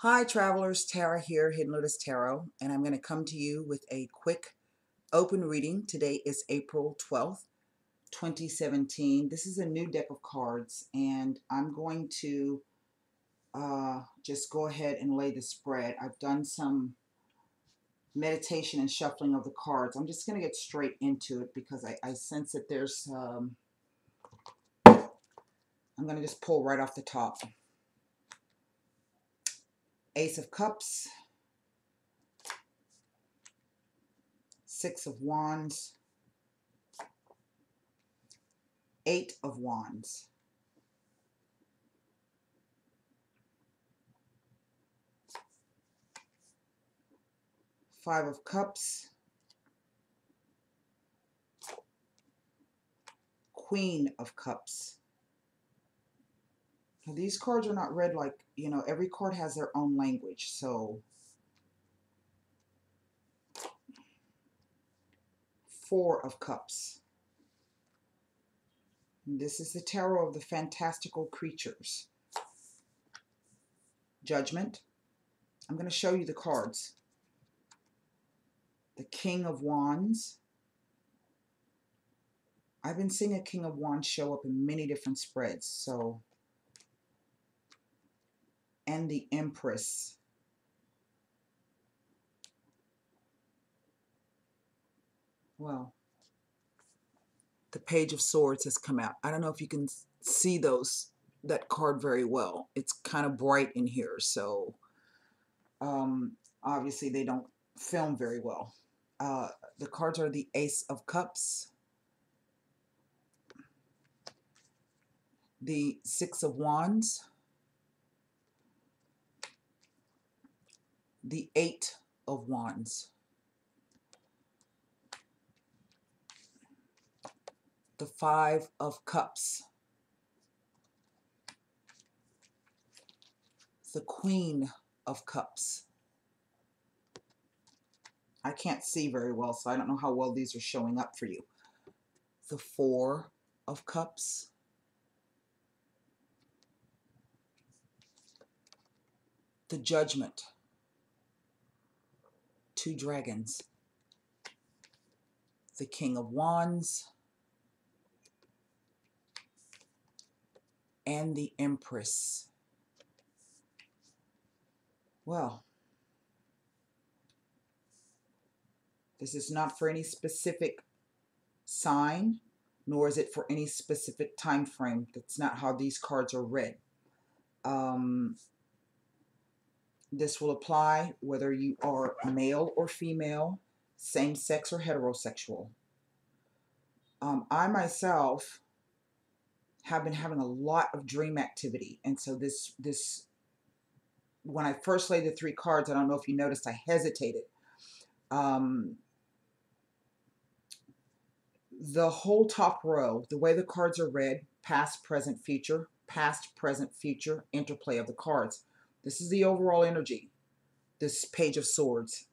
Hi travelers, Tara here, Hiddenlotus Tarot, and I'm going to come to you with a quick open reading. Today is April 12th, 2017. This is a new deck of cards, and I'm going to just go ahead and lay the spread. I've done some meditation and shuffling of the cards. I'm just going to get straight into it because I sense that there's, I'm going to just pull right off the top. Ace of Cups, Six of Wands, Eight of Wands, Five of Cups, Queen of Cups. Now, these cards are not read like, every card has their own language. So, Four of Cups. This is the tarot of the fantastical creatures. Judgment. I'm going to show you the cards. The King of Wands. I've been seeing a King of Wands show up in many different spreads. So, and the Empress. Well, the Page of Swords has come out. I don't know if you can see that card very well. It's kind of bright in here, so obviously they don't film very well. The cards are the Ace of Cups, the Six of Wands, the Eight of Wands, the Five of Cups, the Queen of Cups. I can't see very well, so I don't know how well these are showing up for you. The Four of Cups, the Judgment, two dragons, the King of Wands, and the Empress. Well, this is not for any specific sign, nor is it for any specific time frame. That's not how these cards are read. This will apply whether you are male or female, same-sex or heterosexual. I myself have been having a lot of dream activity, and so this when I first laid the three cards, I don't know if you noticed, I hesitated. The whole top row, the way the cards are read, past, present, future, interplay of the cards. This is the overall energy, this Page of Swords.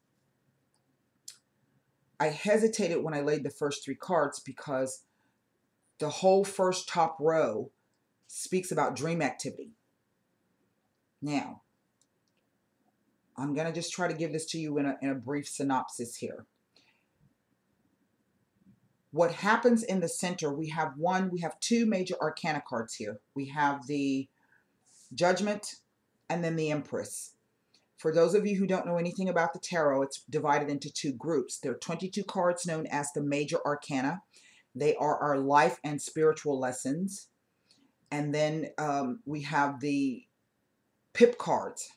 I hesitated when I laid the first three cards because the whole first top row speaks about dream activity. Now, I'm going to just try to give this to you in a brief synopsis here. What happens in the center, we have two major arcana cards here. We have the Judgment and then the Empress. For those of you who don't know anything about the tarot, it's divided into two groups. There are 22 cards known as the major arcana. They are our life and spiritual lessons. And then we have the pip cards,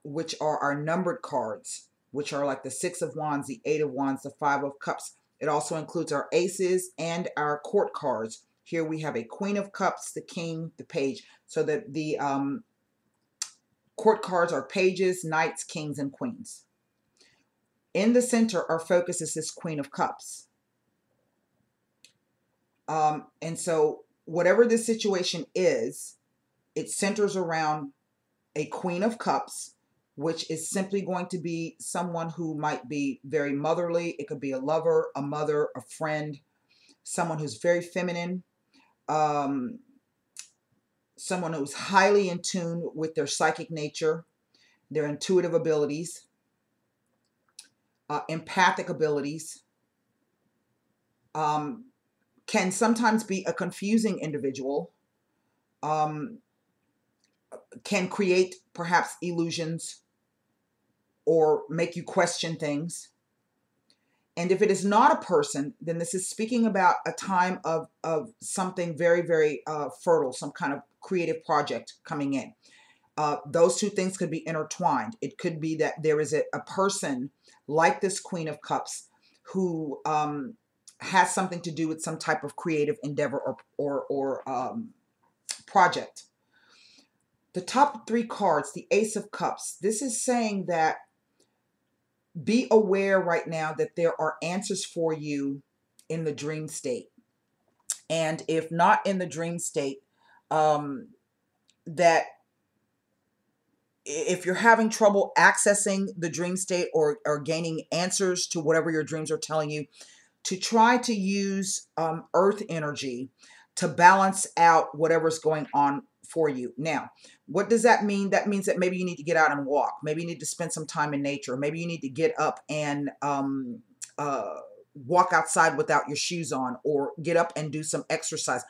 which are our numbered cards, which are like the Six of Wands, the Eight of Wands, the Five of Cups. It also includes our aces and our court cards. Here we have a Queen of Cups, the King, the Page. So that the court cards are pages, knights, kings, and queens. In the center, our focus is this Queen of Cups. And so whatever this situation is, it centers around a Queen of Cups, which is simply going to be someone who might be very motherly. It could be a lover, a mother, a friend, someone who's very feminine, someone who's highly in tune with their psychic nature, their intuitive abilities, empathic abilities, can sometimes be a confusing individual, can create perhaps illusions or make you question things. And if it is not a person, then this is speaking about a time of something very, very fertile, some kind of creative project coming in. Those two things could be intertwined. It could be that there is a person like this Queen of Cups who has something to do with some type of creative endeavor or project. The top three cards, the Ace of Cups, this is saying that be aware right now that there are answers for you in the dream state. And if not in the dream state, that if you're having trouble accessing the dream state or gaining answers to whatever your dreams are telling you, to try to use earth energy to balance out whatever's going on for you. Now, what does that mean? That means that maybe you need to get out and walk. Maybe you need to spend some time in nature. Maybe you need to get up and walk outside without your shoes on, or get up and do some exercise.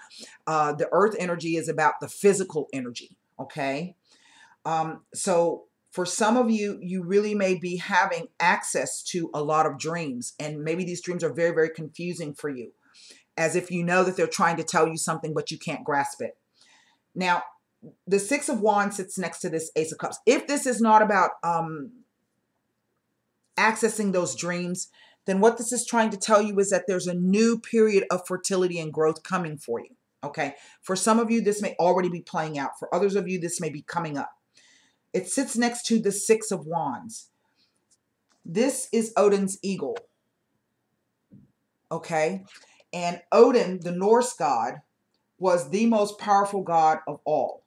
The earth energy is about the physical energy, okay? So for some of you, you really may be having access to a lot of dreams, and maybe these dreams are very, very confusing for you, as if you know that they're trying to tell you something, but you can't grasp it. Now, the Six of Wands sits next to this Ace of Cups. If this is not about accessing those dreams, then what this is trying to tell you is that there's a new period of fertility and growth coming for you, okay? For some of you, this may already be playing out. For others of you, this may be coming up. It sits next to the Six of Wands. This is Odin's eagle, okay? And Odin, the Norse god, was the most powerful god of all.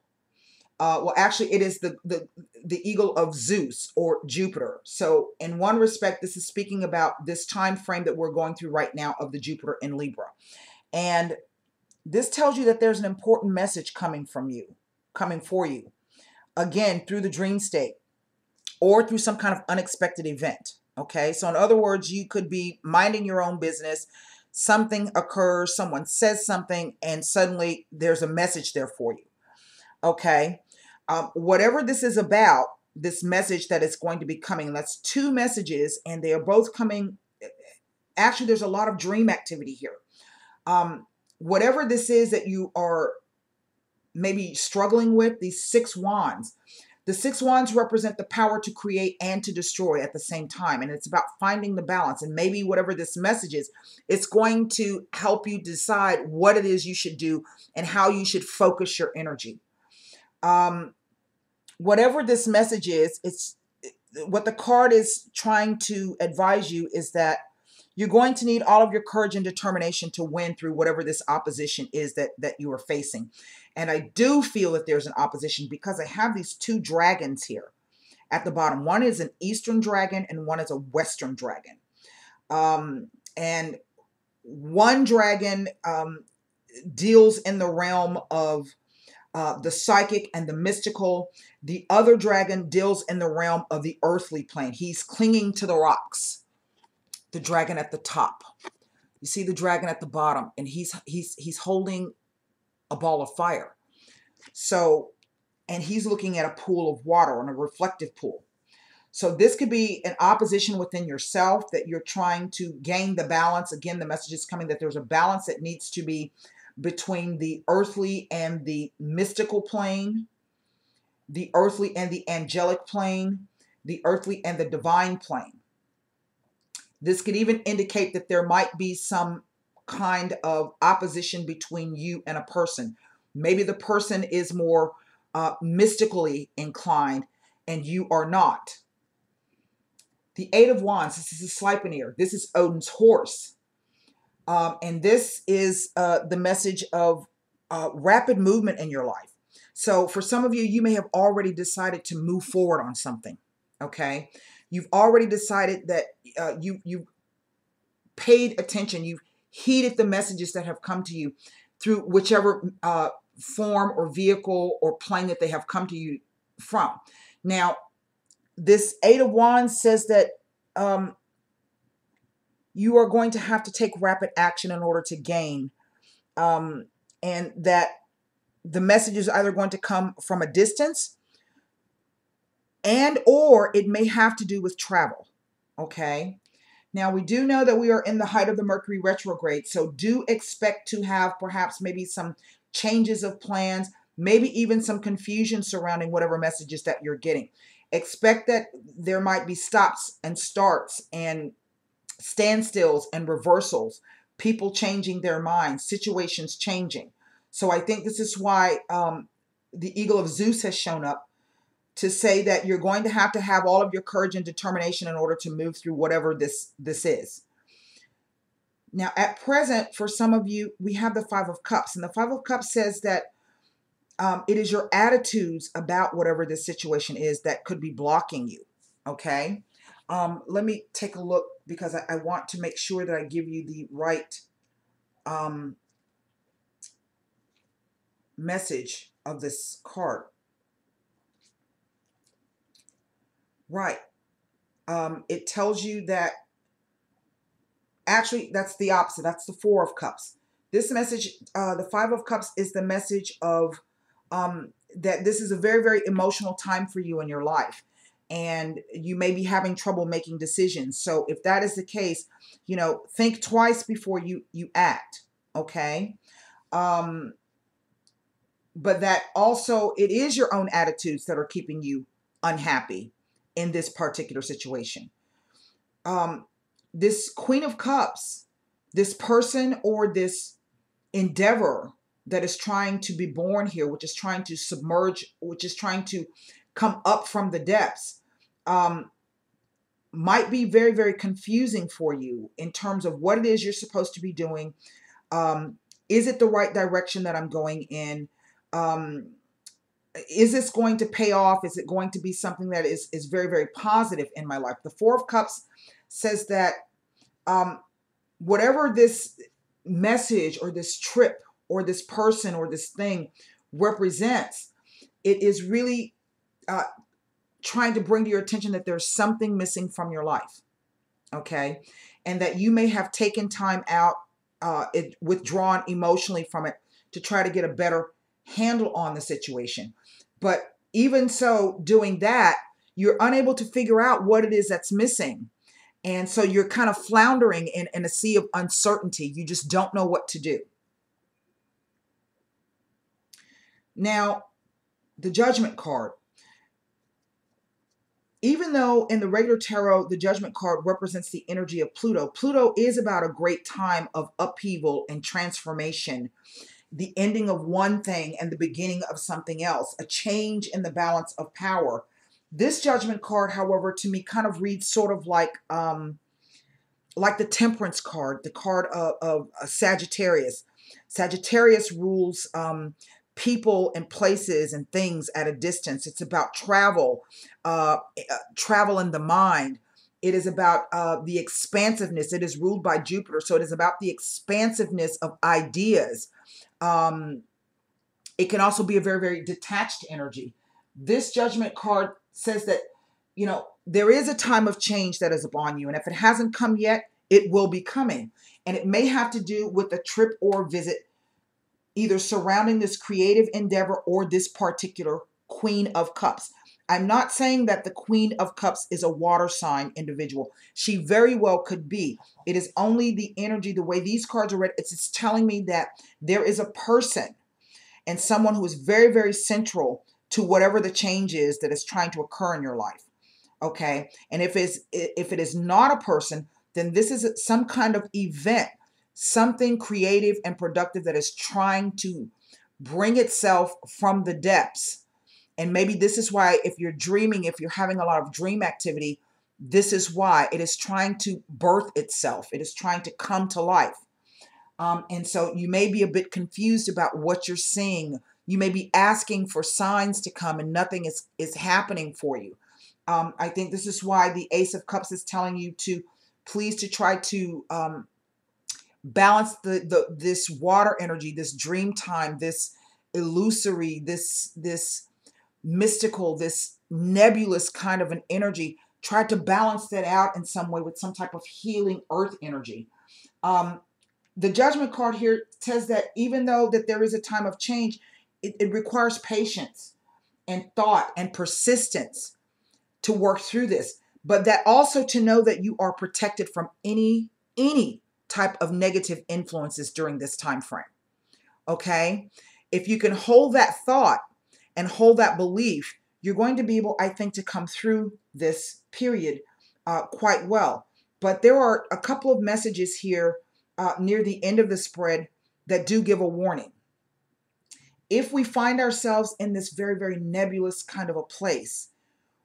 Well, actually, it is the eagle of Zeus or Jupiter. So in one respect, this is speaking about this time frame that we're going through right now of the Jupiter in Libra. And this tells you that there's an important message coming for you. Again, through the dream state or through some kind of unexpected event. Okay, so in other words, you could be minding your own business. Something occurs, someone says something, and suddenly there's a message there for you. Okay, whatever this is about, this message that is going to be coming, that's two messages, and they are both coming. Actually, there's a lot of dream activity here. Whatever this is that you are maybe struggling with, these six wands. The six wands represent the power to create and to destroy at the same time. And it's about finding the balance. And maybe whatever this message is, it's going to help you decide what it is you should do and how you should focus your energy. Whatever this message is, it's what the card is trying to advise you is that you're going to need all of your courage and determination to win through whatever this opposition is that you are facing. And I do feel that there's an opposition because I have these two dragons here at the bottom. One is an Eastern dragon and one is a Western dragon. And one dragon deals in the realm of the psychic and the mystical. The other dragon deals in the realm of the earthly plane. He's clinging to the rocks. The dragon at the top. You see the dragon at the bottom, and he's holding a ball of fire. So, and he's looking at a pool of water, on a reflective pool. So this could be an opposition within yourself that you're trying to gain the balance. Again, the message is coming that there's a balance that needs to be between the earthly and the mystical plane, the earthly and the angelic plane, the earthly and the divine plane. This could even indicate that there might be some kind of opposition between you and a person. Maybe the person is more mystically inclined and you are not. The Eight of Wands, this is a Sleipnir. This is Odin's horse. And this is the message of rapid movement in your life. So for some of you, you may have already decided to move forward on something, okay? You've already decided that you've paid attention. You've heeded the messages that have come to you through whichever form or vehicle or plane that they have come to you from. Now, This Eight of Wands says that you are going to have to take rapid action in order to gain, and that the message is either going to come from a distance, and or it may have to do with travel. Okay. Now, we do know that we are in the height of the Mercury retrograde, so do expect to have perhaps maybe some changes of plans, maybe even some confusion surrounding whatever messages that you're getting. Expect that there might be stops and starts and standstills and reversals, people changing their minds, situations changing. So I think this is why the Eagle of Zeus has shown up to say that you're going to have all of your courage and determination in order to move through whatever this is. Now, at present, for some of you, we have the Five of Cups. And the Five of Cups says that it is your attitudes about whatever this situation is that could be blocking you. Okay? Let me take a look, because I want to make sure that I give you the right message of this card. Right. It tells you that actually that's the opposite. That's the Four of Cups. This message, the Five of Cups, is the message of that this is a very, very emotional time for you in your life. And you may be having trouble making decisions. So if that is the case, think twice before you act. Okay. But that also, it is your own attitudes that are keeping you unhappy in this particular situation. This Queen of Cups, this person or this endeavor that is trying to be born here, which is trying to submerge, which is trying to come up from the depths, might be very, very confusing for you in terms of what it is you're supposed to be doing. Is it the right direction that I'm going in? Is this going to pay off? Is it going to be something that is very, very positive in my life? The Four of Cups says that whatever this message or this trip or this person or this thing represents, it is really trying to bring to your attention that there's something missing from your life. Okay. And that you may have taken time out, withdrawn emotionally from it to try to get a better handle on the situation. But even so, doing that, you're unable to figure out what it is that's missing. And so you're kind of floundering in a sea of uncertainty. You just don't know what to do. Now, the Judgment card. Even though in the regular tarot, the Judgment card represents the energy of Pluto, Pluto is about a great time of upheaval and transformation, the ending of one thing and the beginning of something else, a change in the balance of power. This Judgment card, however, to me kind of reads sort of like the Temperance card, the card of Sagittarius. Sagittarius rules people and places and things at a distance. It's about travel, travel in the mind. It is about the expansiveness. It is ruled by Jupiter, so it is about the expansiveness of ideas. It can also be a very, very detached energy. This Judgment card says that, there is a time of change that is upon you. And if it hasn't come yet, it will be coming. And it may have to do with a trip or visit, either surrounding this creative endeavor or this particular Queen of Cups. I'm not saying that the Queen of Cups is a water sign individual. She very well could be. It is only the energy, the way these cards are read, it's telling me that there is a person and someone who is very, very central to whatever the change is that is trying to occur in your life. Okay. And if it is not a person, then this is some kind of event, something creative and productive that is trying to bring itself from the depths. And maybe this is why, if you're dreaming, if you're having a lot of dream activity, this is why it is trying to birth itself. It is trying to come to life. And so you may be a bit confused about what you're seeing. You may be asking for signs to come and nothing is happening for you. I think this is why the Ace of Cups is telling you to please to try to balance this water energy, this dream time, this illusory, this mystical, this nebulous kind of an energy, try to balance that out in some way with some type of healing earth energy. The Judgment card here says that even though that there is a time of change, it requires patience and thought and persistence to work through this. But that also to know that you are protected from any type of negative influences during this time frame. Okay? If you can hold that thought and hold that belief, you're going to be able, I think, to come through this period quite well. But there are a couple of messages here near the end of the spread that do give a warning. If we find ourselves in this very, very nebulous kind of a place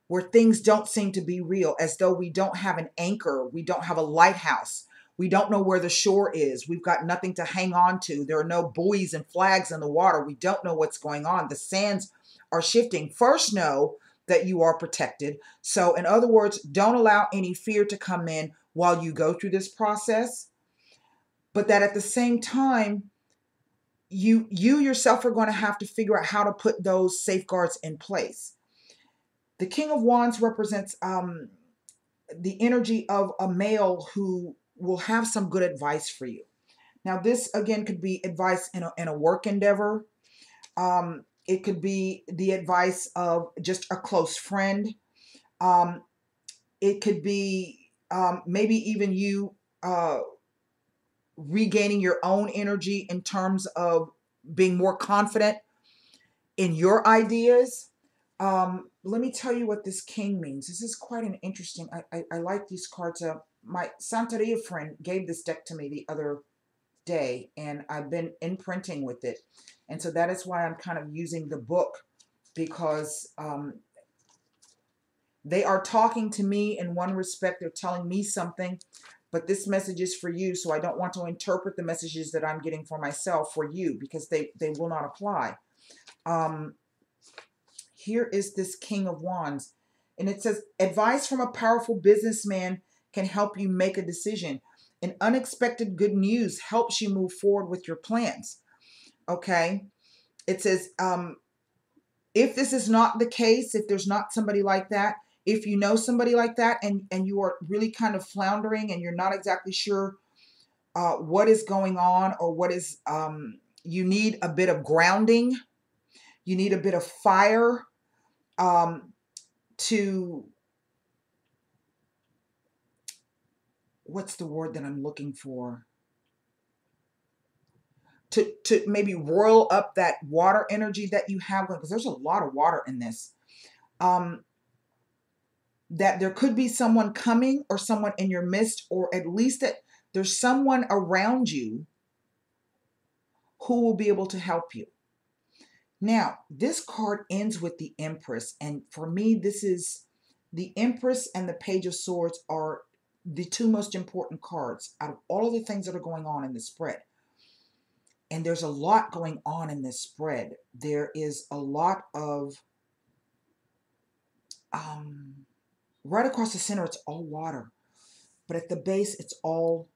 where things don't seem to be real, as though we don't have an anchor, we don't have a lighthouse, we don't know where the shore is, we've got nothing to hang on to, there are no buoys and flags in the water, we don't know what's going on, the sands are shifting. First, know that you are protected. So in other words, don't allow any fear to come in while you go through this process, but that at the same time, you yourself are going to have to figure out how to put those safeguards in place. The King of Wands represents the energy of a male who will have some good advice for you. Now, this again could be advice in a work endeavor. It could be the advice of just a close friend. It could be maybe even you regaining your own energy in terms of being more confident in your ideas. Let me tell you what this king means. This is quite an interesting, I like these cards. My Santeria friend gave this deck to me the other day, and I've been imprinting with it. And so that is why I'm kind of using the book, because they are talking to me in one respect. They're telling me something, but this message is for you. So I don't want to interpret the messages that I'm getting for myself for you, because they will not apply. Here is this King of Wands, and it says, advice from a powerful businessman can help you make a decision. An unexpected good news helps you move forward with your plans. Okay. It says, if this is not the case, if there's not somebody like that, if you know somebody like that and you are really kind of floundering and you're not exactly sure what is going on, or what is, you need a bit of grounding, you need a bit of fire to, what's the word that I'm looking for? To maybe roil up that water energy that you have, because there's a lot of water in this. That there could be someone coming, or someone in your midst, or at least that there's someone around you who will be able to help you. Now, this card ends with the Empress, and for me, this is the Empress and the Page of Swords are the two most important cards out of all of the things that are going on in the spread. And there's a lot going on in this spread. There is a lot of, right across the center, it's all water. But at the base, it's all,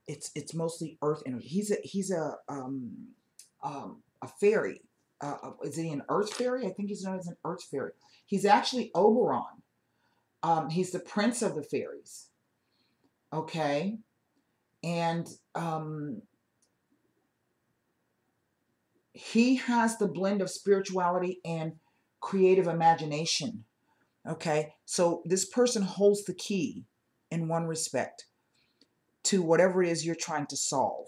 it's mostly earth energy. He's a fairy. Is he an earth fairy? I think he's known as an earth fairy. He's actually Oberon. He's the prince of the fairies. Okay. And he has the blend of spirituality and creative imagination. Okay. So this person holds the key, in one respect, to whatever it is you're trying to solve.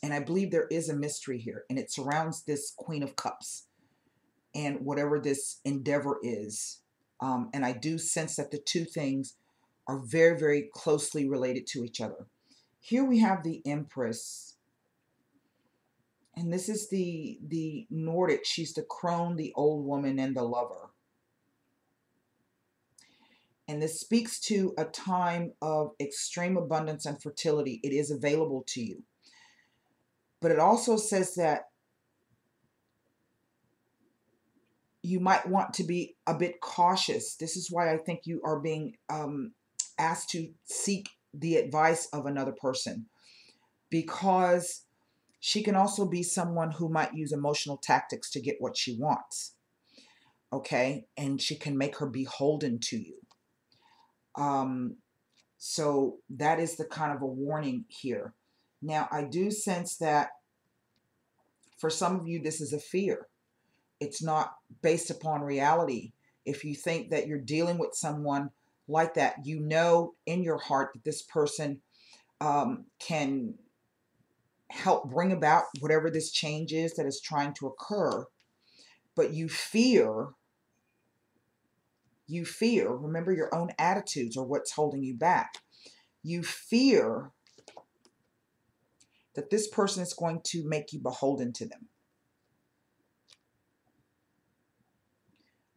And I believe there is a mystery here, and it surrounds this Queen of Cups and whatever this endeavor is. And I do sense that the two things are very, very closely related to each other. Here we have the Empress. And this is the Nordic. She's the crone, the old woman, and the lover. And this speaks to a time of extreme abundance and fertility. It is available to you. But it also says that you might want to be a bit cautious. This is why I think you are being asked to seek the advice of another person, because she can also be someone who might use emotional tactics to get what she wants. okay? And she can make her beholden to you. So that is the kind of a warning here. Now, I do sense that for some of you, this is a fear. It's not based upon reality. If you think that you're dealing with someone like that, you know in your heart that this person can help bring about whatever this change is that is trying to occur, but you fear, remember your own attitudes are what's holding you back. You fear that this person is going to make you beholden to them.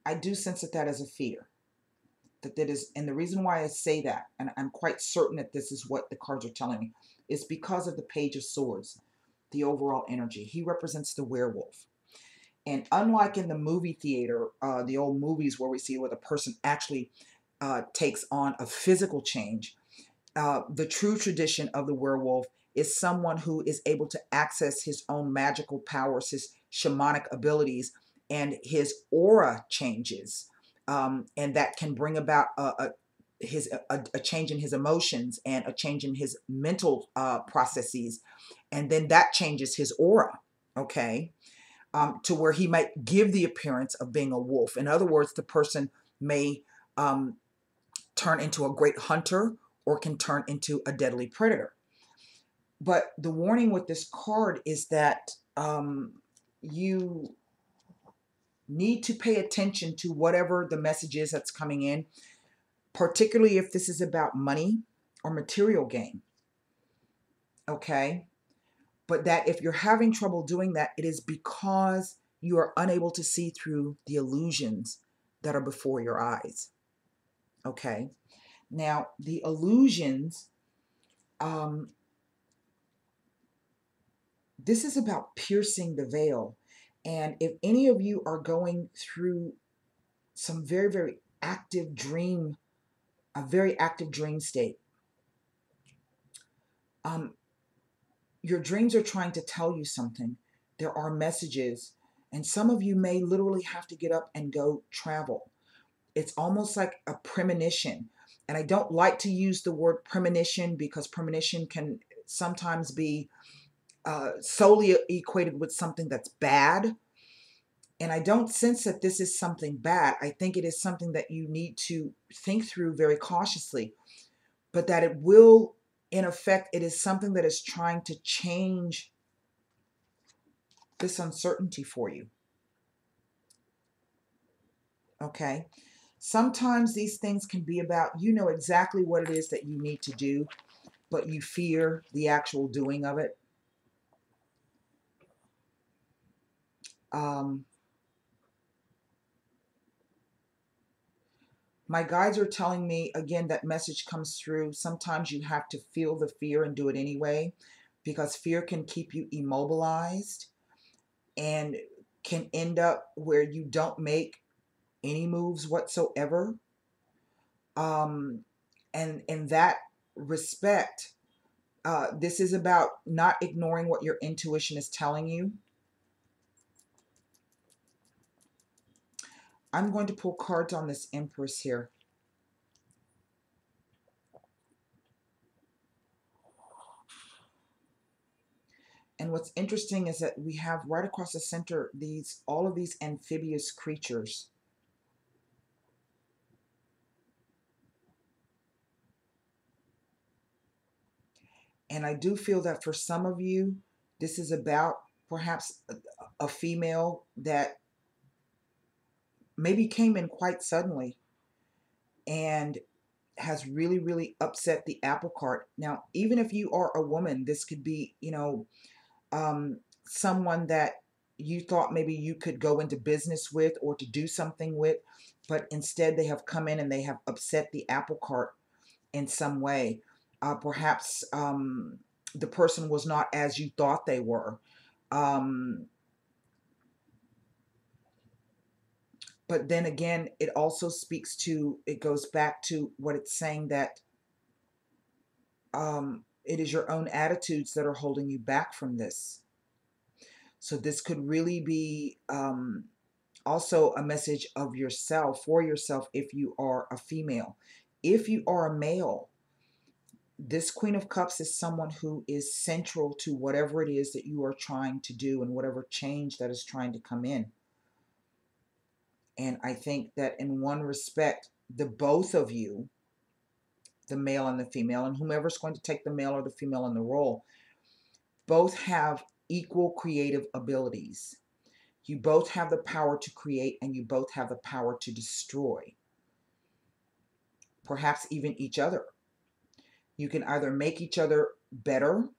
I do sense that that is a fear. That is, and the reason why I say that, and I'm quite certain that this is what the cards are telling me, is because of the Page of Swords, the overall energy. He represents the werewolf. And unlike in the movie theater, the old movies where we see where the person actually takes on a physical change, the true tradition of the werewolf is someone who is able to access his own magical powers, his shamanic abilities, and his aura changes. And that can bring about a change in his emotions and a change in his mental processes. And then that changes his aura, okay? To where he might give the appearance of being a wolf. In other words, the person may turn into a great hunter or can turn into a deadly predator. But the warning with this card is that you need to pay attention to whatever the message is that's coming in, particularly if this is about money or material gain. Okay? But that if you're having trouble doing that, it is because you are unable to see through the illusions that are before your eyes. Okay? Now, the illusions, this is about piercing the veil. And if any of you are going through some very, very active dream, a very active dream state, your dreams are trying to tell you something. There are messages, and some of you may literally have to get up and go travel. It's almost like a premonition. And I don't like to use the word premonition because premonition can sometimes be solely equated with something that's bad. And I don't sense that this is something bad. I think it is something that you need to think through very cautiously, but that it will, in effect, it is something that is trying to change this uncertainty for you. Okay? Sometimes these things can be about, you know exactly what it is that you need to do, but you fear the actual doing of it. My guides are telling me, again, that message comes through. Sometimes you have to feel the fear and do it anyway, because fear can keep you immobilized and can end up where you don't make any moves whatsoever. And in that respect, this is about not ignoring what your intuition is telling you. I'm going to pull cards on this Empress here. And what's interesting is that we have right across the center all of these amphibious creatures. And I do feel that for some of you, this is about perhaps a female that maybe came in quite suddenly and has really, really upset the apple cart. Now, even if you are a woman, this could be, someone that you thought maybe you could go into business with or to do something with, but instead they have come in and they have upset the apple cart in some way. Perhaps the person was not as you thought they were. But then again, it also it goes back to what it's saying, that it is your own attitudes that are holding you back from this. So this could really be Also a message of yourself, for yourself, if you are a female. If you are a male, this Queen of Cups is someone who is central to whatever it is that you are trying to do and whatever change that is trying to come in. And I think that in one respect, the both of you, the male and the female, and whomever's going to take the male or the female in the role, both have equal creative abilities. You both have the power to create, and you both have the power to destroy, perhaps even each other. You can either make each other better,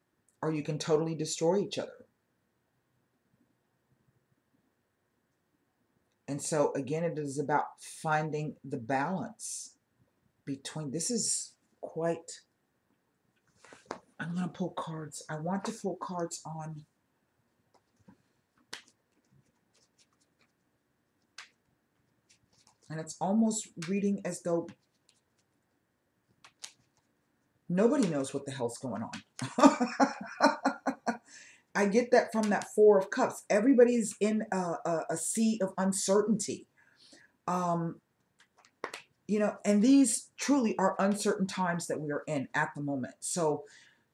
or you can totally destroy each other. And so again, it is about finding the balance between, this is quite, I'm going to pull cards. I want to pull cards on, and it's almost reading as though nobody knows what the hell's going on. I get that from that Four of Cups. Everybody's in a sea of uncertainty. You know, and these truly are uncertain times that we are in at the moment. So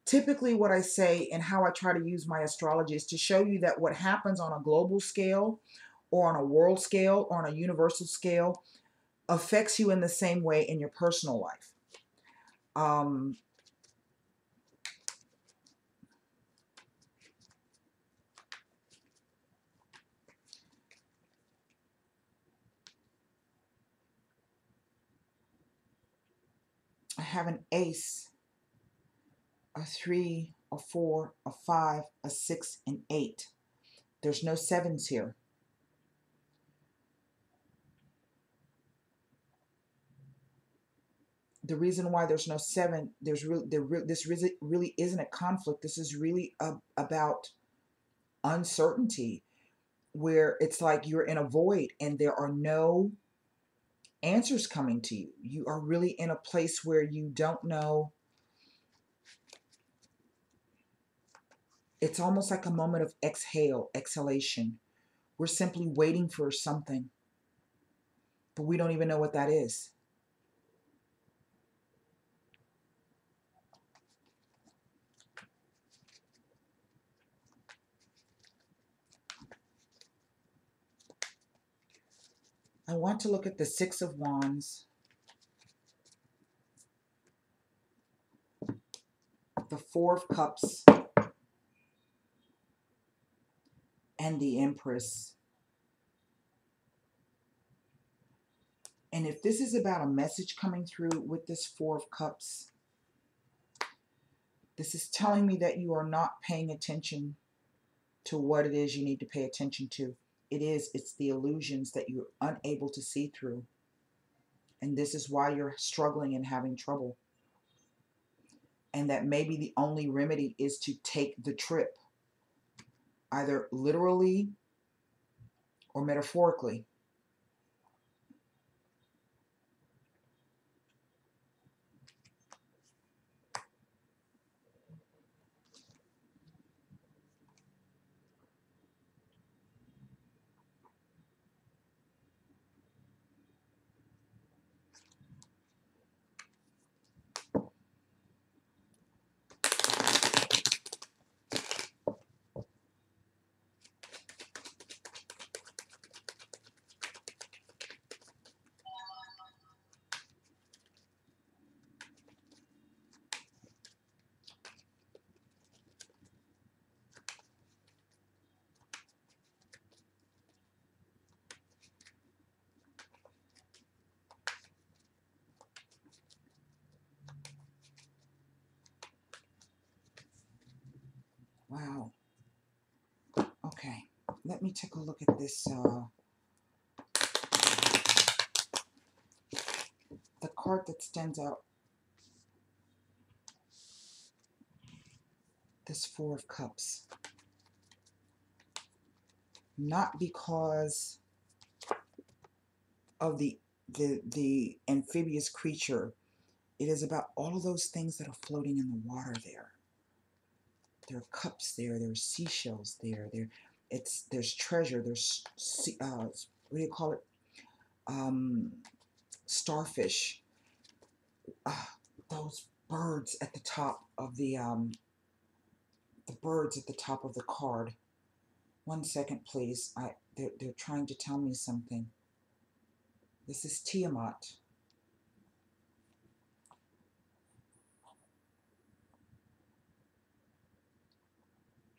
typically what I say and how I try to use my astrology is to show you that what happens on a global scale or on a world scale or on a universal scale affects you in the same way in your personal life. I have an ace, a 3, a 4, a 5, a 6, and 8. There's no 7s here. The reason why there's no 7, this really isn't a conflict. This is really about uncertainty, where it's like you're in a void and there are no answers coming to you. You are really in a place where you don't know. It's almost like a moment of exhalation. We're simply waiting for something, but we don't even know what that is. I want to look at the Six of Wands, the Four of Cups, and the Empress. And if this is about a message coming through with this Four of Cups, this is telling me that you are not paying attention to what it is you need to pay attention to. It's the illusions that you're unable to see through. And this is why you're struggling and having trouble. And that maybe the only remedy is to take the trip, either literally or metaphorically. Wow. Okay. Let me take a look at this. The card that stands out. This Four of Cups. Not because of the amphibious creature. It is about all of those things that are floating in the water there. There are cups there. There's seashells there. There's treasure. There's what do you call it? Starfish. Those birds at the top of the birds at the top of the card. 1 second, please. They're trying to tell me something. This is Tiamat.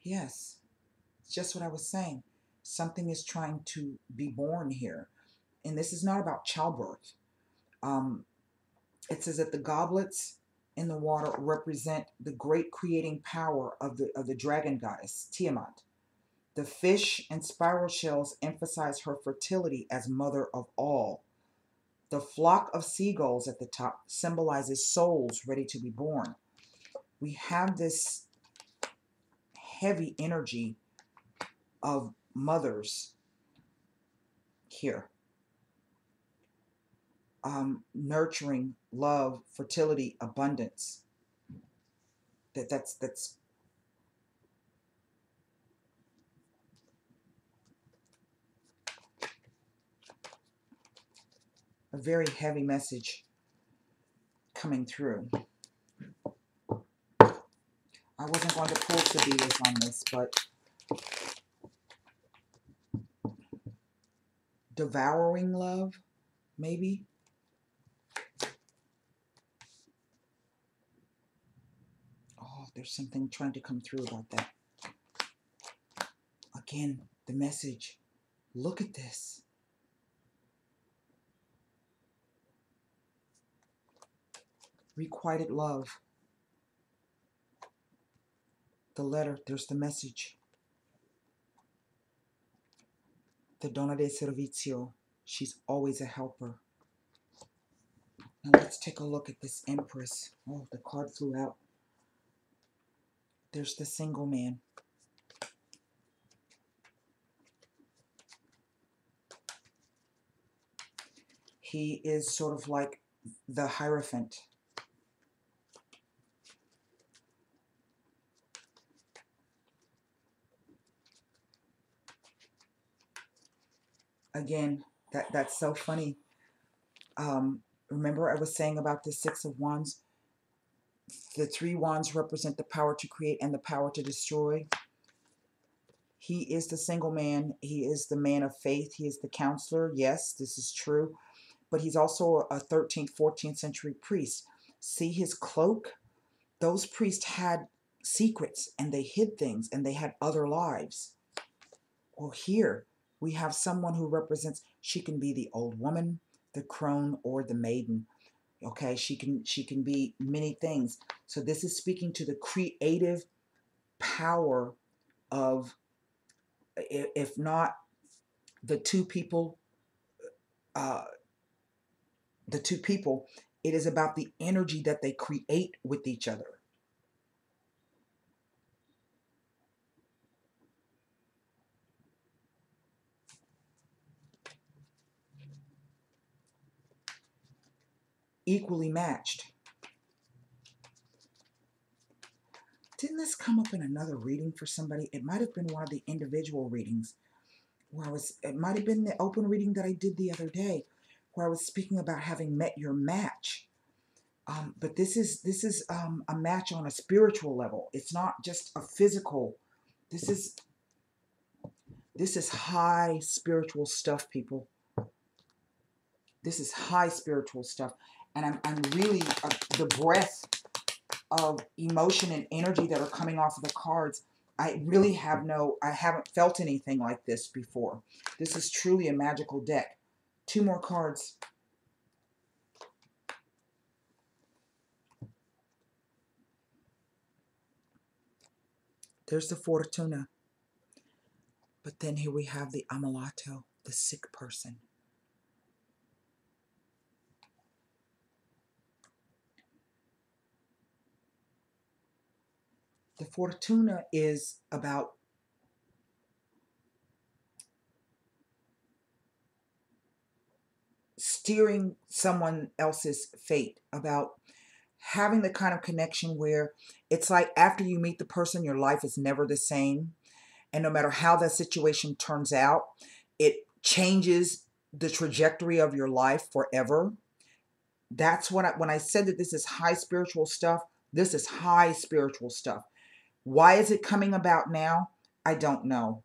Yes, it's just what I was saying. Something is trying to be born here. And this is not about childbirth. Um, it says that the goblets in the water represent the great creating power of the dragon goddess, Tiamat. The fish and spiral shells emphasize her fertility as mother of all. The flock of seagulls at the top symbolizes souls ready to be born. We have this heavy energy of mothers here. Nurturing, love, fertility, abundance. That's a very heavy message coming through. I wasn't going to pull Sabitas on this, but devouring love, maybe. Oh, there's something trying to come through about that. Again, the message. Look at this. Requited love. The letter, there's the message. The donna de servizio. She's always a helper. Now let's take a look at this Empress. Oh, the card flew out. There's the single man. He is sort of like the Hierophant. Again, that's so funny. Remember I was saying about the Six of Wands? The 3 wands represent the power to create and the power to destroy. He is the single man. He is the man of faith. He is the counselor. Yes, this is true. But he's also a 13th, 14th century priest. See his cloak? Those priests had secrets and they hid things and they had other lives. Well, here we have someone who represents, she can be the old woman, the crone, or the maiden. Okay, she can be many things. So this is speaking to the creative power of, if not the two people, it is about the energy that they create with each other. Equally matched. Didn't this come up in another reading for somebody? It might have been one of the individual readings where it might have been the open reading that I did the other day where I was speaking about having met your match. But this is a match on a spiritual level. It's not just a physical. This is high spiritual stuff, people. This is high spiritual stuff. And I'm really, the breath of emotion and energy that are coming off of the cards, I haven't felt anything like this before. This is truly a magical deck. 2 more cards. There's the Fortuna. But then here we have the Ammalato, the sick person. The Fortuna is about steering someone else's fate, about having the kind of connection where it's like after you meet the person, your life is never the same. And no matter how that situation turns out, it changes the trajectory of your life forever. That's what when I said that this is high spiritual stuff, this is high spiritual stuff. Why is it coming about now? I don't know.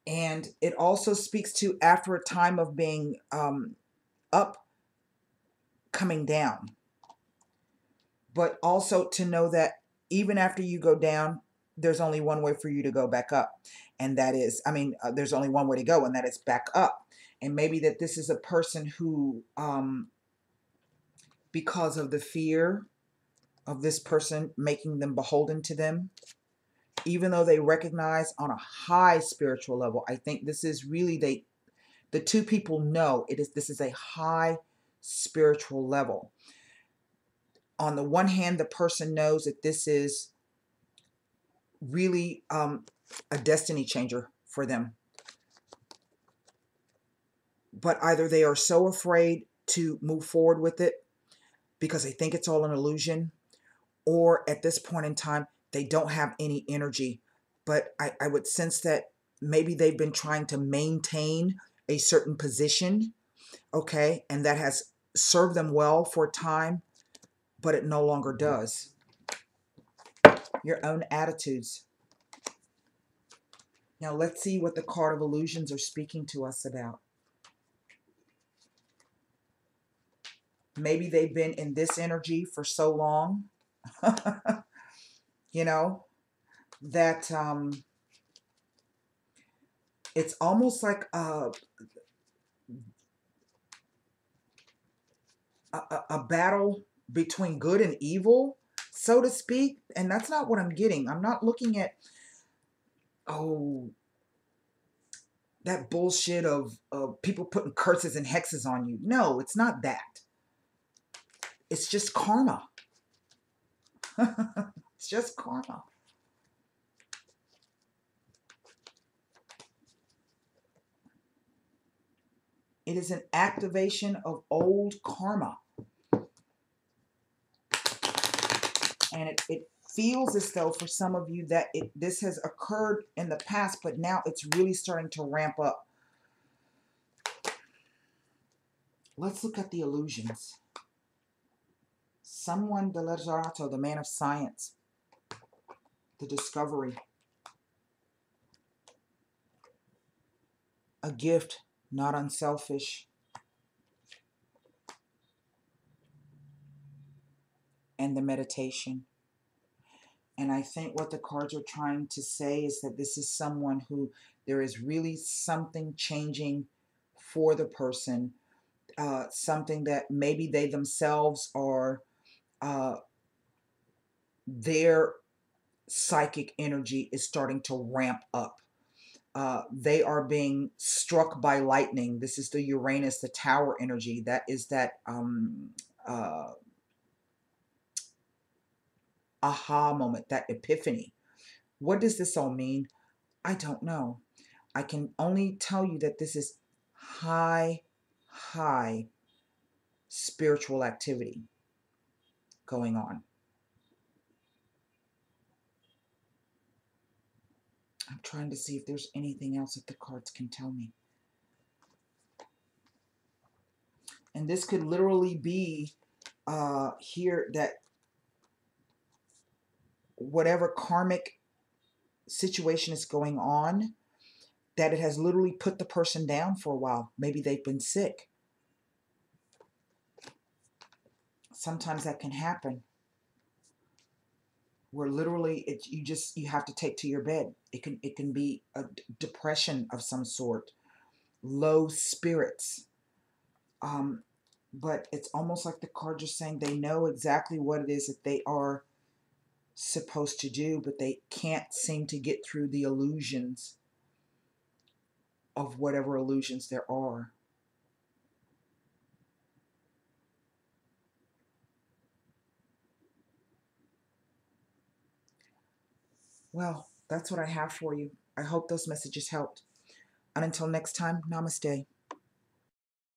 And it also speaks to after a time of being up, coming down. But also to know that even after you go down, there's only one way for you to go back up. And that is, there's only one way to go, and that is back up. And maybe that this is a person who, because of the fear of this person making them beholden to them, even though they recognize on a high spiritual level, I think this is really, the two people know this is a high spiritual level. On the one hand, the person knows that this is really a destiny changer for them. But either they are so afraid to move forward with it because they think it's all an illusion, or at this point in time, they don't have any energy. But I would sense that maybe they've been trying to maintain a certain position, okay, and that has served them well for a time, but it no longer does. Your own attitudes. Now let's see what the card of illusions are speaking to us about. Maybe they've been in this energy for so long, you know, that it's almost like a battle between good and evil, so to speak. And that's not what I'm getting. I'm not looking at, oh, that bullshit of people putting curses and hexes on you. No, it's not that. It's just karma. It's just karma. It is an activation of old karma. And it feels as though for some of you that this has occurred in the past, but now it's really starting to ramp up. Let's look at the illusions. Someone, the Leggerato, the man of science, the discovery, a gift, not unselfish, and the meditation. And I think what the cards are trying to say is that this is someone who there is really something changing for the person, something that maybe they themselves are, their psychic energy is starting to ramp up. They are being struck by lightning. This is the Uranus, the tower energy. That is that aha moment, that epiphany. What does this all mean? I don't know. I can only tell you that this is high spiritual activity going on. I'm trying to see if there's anything else that the cards can tell me. And this could literally be here that whatever karmic situation is going on, that it has literally put the person down for a while. Maybe they've been sick. Sometimes that can happen, where literally you have to take to your bed. It can be a depression of some sort, low spirits. But it's almost like the cards are saying they know exactly what it is that they are supposed to do, but they can't seem to get through the illusions of whatever illusions there are. Well, that's what I have for you. I hope those messages helped. And until next time, namaste.